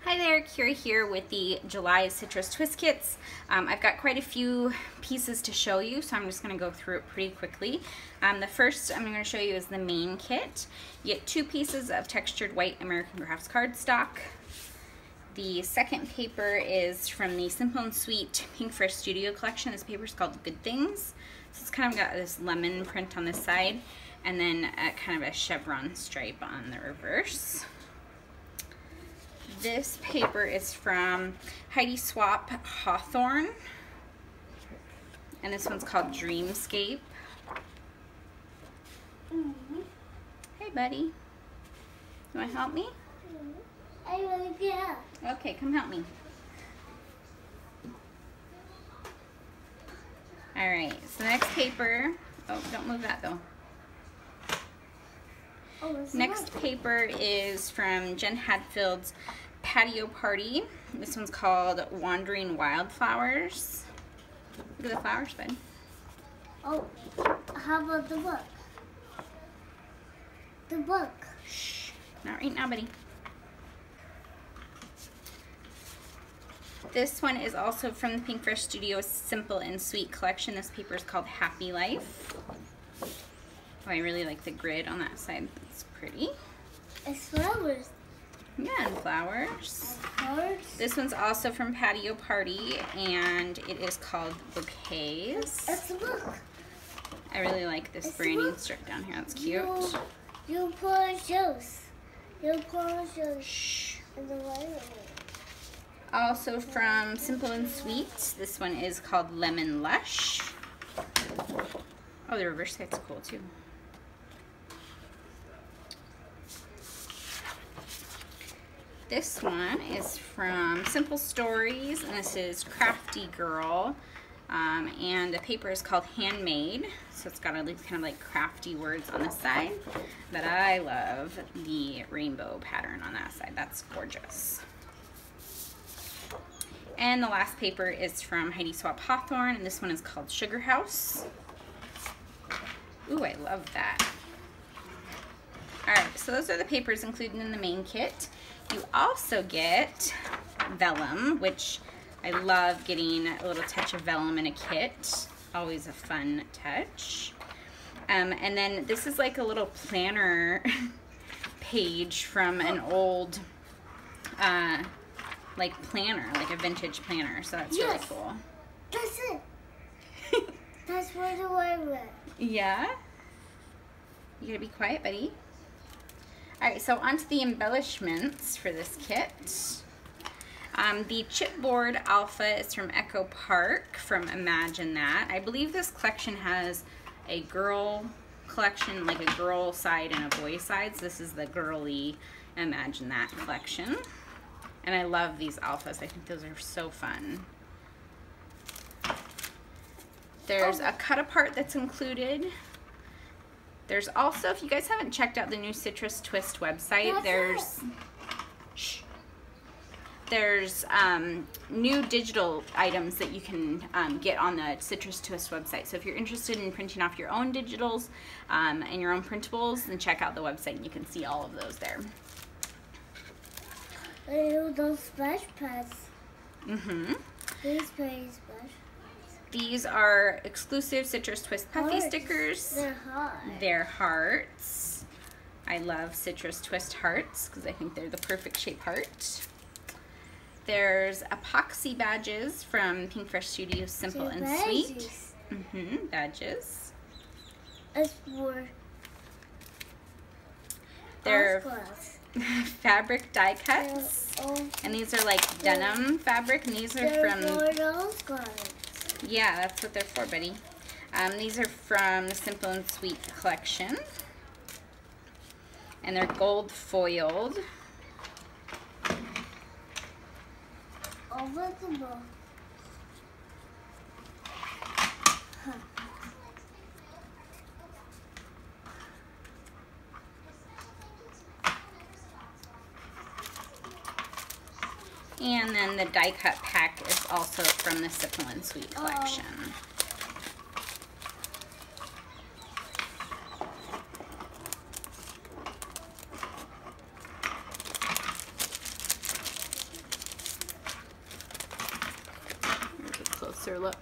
Hi there, Kira here with the July Citrus Twist Kits. I've got quite a few pieces to show you, so I'm just going to go through it pretty quickly. The first I'm going to show you is the main kit. You get 2 pieces of textured white American Crafts cardstock. The second paper is from the Simple and Sweet Pink Fresh Studio collection. This paper is called Good Things. So it's kind of got this lemon print on this side, and then kind of a chevron stripe on the reverse. This paper is from Heidi Swapp Hawthorne, and this one's called Dreamscape. Hey buddy, you want to help me? I want to get up. Okay, come help me. Alright, so the next paper, oh don't move that though. Next paper is from Jen Hadfield's Patio Party. This one's called Wandering Wildflowers. Look at the flowers, bud. Oh, how about the book? The book. Shh, not right now, buddy. This one is also from the Pink Fresh Studio Simple and Sweet collection. This paper is called Happy Life. Oh, I really like the grid on that side. It's pretty. It's flowers. Yeah, and flowers. Flowers. This one's also from Patio Party, and it is called Bouquets. It's a book. I really like this branding strip down here. That's cute. You put shoes. You put shoes. Shh. In the way. Also from Simple and Sweet, this one is called Lemon Lush. Oh, the reverse side's cool too. This one is from Simple Stories, and this is Crafty Girl, and the paper is called Handmade, so it's got kind of like crafty words on the side, but I love the rainbow pattern on that side. That's gorgeous. And the last paper is from Heidi Swapp Hawthorne, and this one is called Sugar House. Ooh, I love that. Alright, so those are the papers included in the main kit. You also get vellum, which I love getting a little touch of vellum in a kit. Always a fun touch. And then this is like a little planner page from an old like planner, like a vintage planner. So that's really cool. That's it. That's what the way with. Yeah? You gotta be quiet, buddy. Alright, so onto the embellishments for this kit. The chipboard alpha is from Echo Park from Imagine That. I believe this collection has a girl collection, like a girl side and a boy side. So this is the girly Imagine That collection. And I love these alphas. I think those are so fun. There's a cut apart that's included. There's also, if you guys haven't checked out the new Citrus Twist website, there's new digital items that you can get on the Citrus Twist website. So if you're interested in printing off your own digitals and your own printables, then check out the website and you can see all of those there. Those splash pads. These pretty splash pads. These are exclusive Citrus Twist Puffy stickers. They're hearts. They're hearts. I love Citrus Twist hearts because I think they're the perfect shape heart. There's epoxy badges from Pink Fresh Studio Simple and Sweet. Badges. It's for they're fabric die cuts. And these are like denim fabric, and these are from... Yeah, that's what they're for, buddy. These are from the Simple and Sweet collection. And they're gold foiled. And then the die cut pack is also from the Simple and Sweet collection. closer look.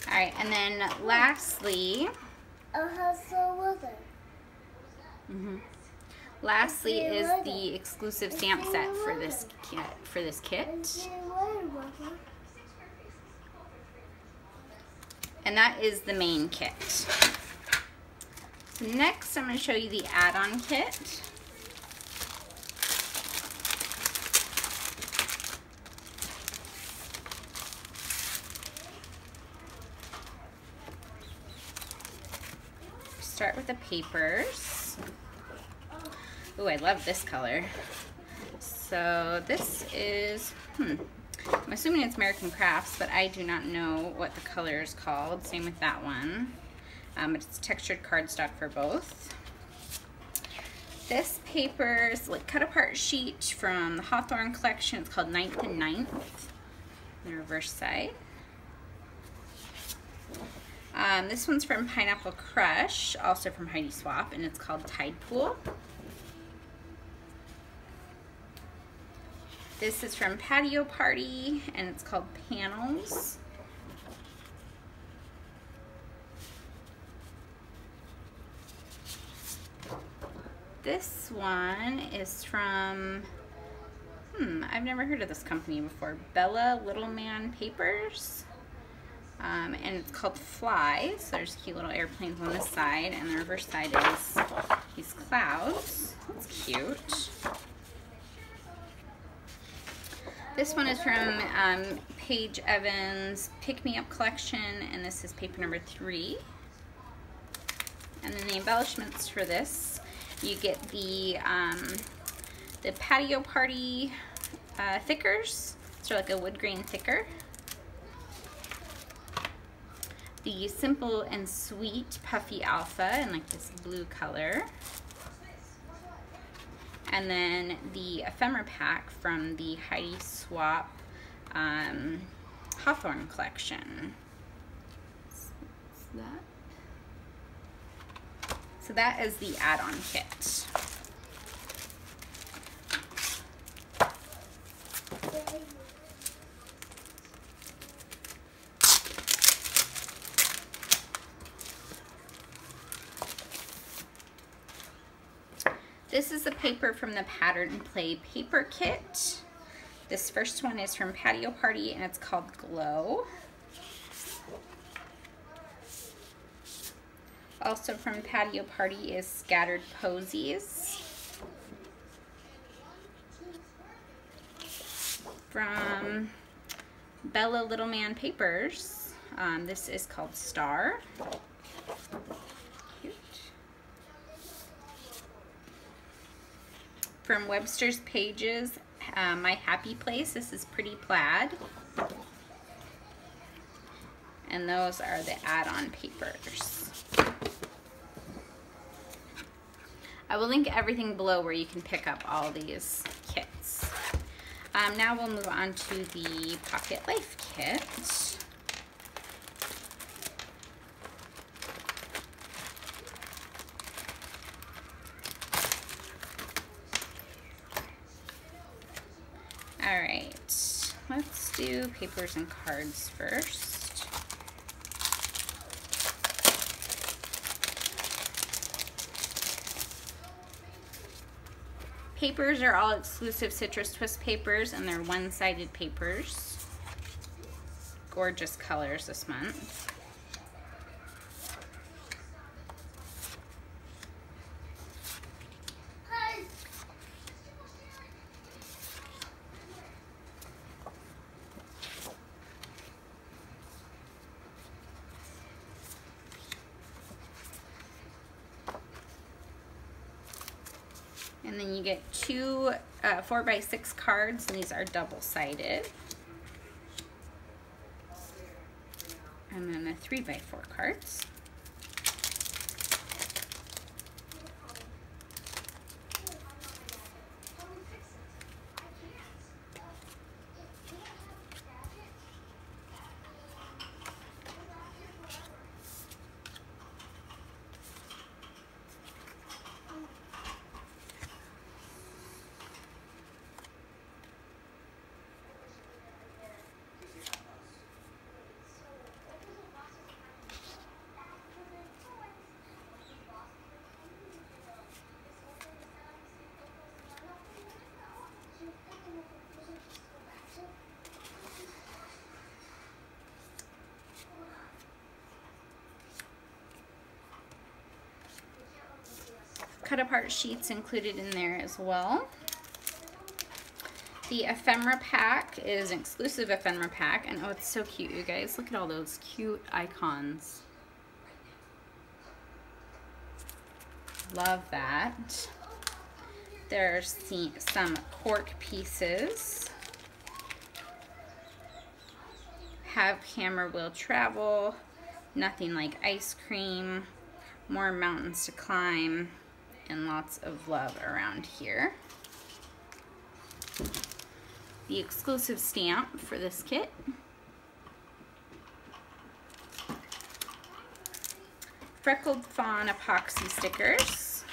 All right, and then lastly, lastly is the exclusive stamp set for this kit. And that is the main kit. So next, I'm going to show you the add-on kit. Start with the papers. Ooh, I love this color. So this is, I'm assuming it's American Crafts, but I do not know what the color is called. Same with that one. It's textured cardstock for both. This paper is like cut apart sheet from the Hawthorne collection. It's called 9th and 9th. The reverse side. This one's from Pineapple Crush, also from Heidi Swapp, and it's called Tide Pool. This is from Patio Party, and it's called Panels. This one is from, I've never heard of this company before, Bella Little Man Papers. And it's called Fly, so there's cute little airplanes on this side, and the reverse side is these clouds. That's cute. This one is from Paige Evans' Pick Me Up collection, and this is paper number 3. And then the embellishments for this, you get the Patio Party thickers. So like a wood grain thicker. The Simple and Sweet Puffy Alpha in like this blue color. And then the ephemera pack from the Heidi Swapp Hawthorne collection. So that is the add-on kit. This is the paper from the Pattern Play paper kit. This first one is from Patio Party, and it's called Glow. Also from Patio Party is Scattered Posies. From Bella Little Man Papers, this is called Star. Cute. From Webster's Pages, My Happy Place, this is Pretty Plaid. And those are the add-on papers. I will link everything below where you can pick up all these kits. Now we'll move on to the Pocket Life kit. All right, let's do papers and cards first. Papers are all exclusive Citrus Twist papers, and they're one-sided papers. Gorgeous colors this month. And then you get two 4x6 cards, and these are double-sided. And then the 3x4 cards. cut apart sheets included in there as well. The ephemera pack is an exclusive ephemera pack, and oh, it's so cute, you guys. Look at all those cute icons. Love that. There's some cork pieces. Have Hammer Will Travel, Nothing Like Ice Cream, More Mountains to Climb, and lots of love around here. The exclusive stamp for this kit. Freckled Fawn epoxy stickers.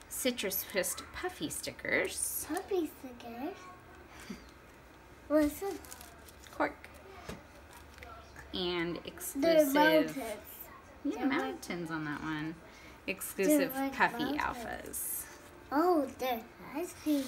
Citrus Twist puffy stickers. Puppy stickers. What's it? Cork. And They're exclusive. mountains. Yeah, They're mountains on that one. Exclusive They're like puffy mountains. alphas. Oh, they're ice cream.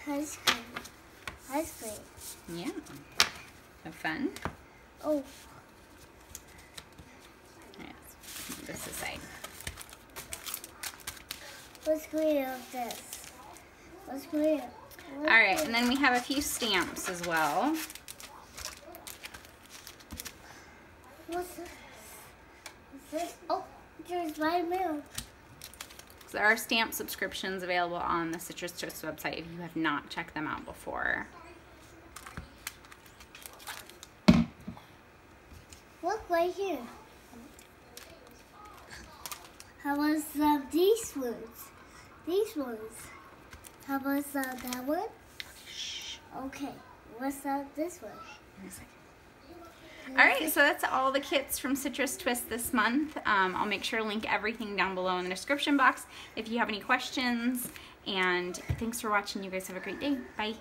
Ice cream. Ice cream. Yeah. Have fun. Oh, Yes. This aside. what's green of this? What's green? All right, and then we have a few stamps as well. What's this? What's this? Oh, there's my milk. There are stamp subscriptions available on the Citrus Twist website if you have not checked them out before. Look right here. How about these ones? These ones. How about that one? Shh. Okay. What's this one? In a second. All right, so that's all the kits from Citrus Twist this month. I'll make sure to link everything down below in the description box if you have any questions. And thanks for watching. You guys have a great day. Bye.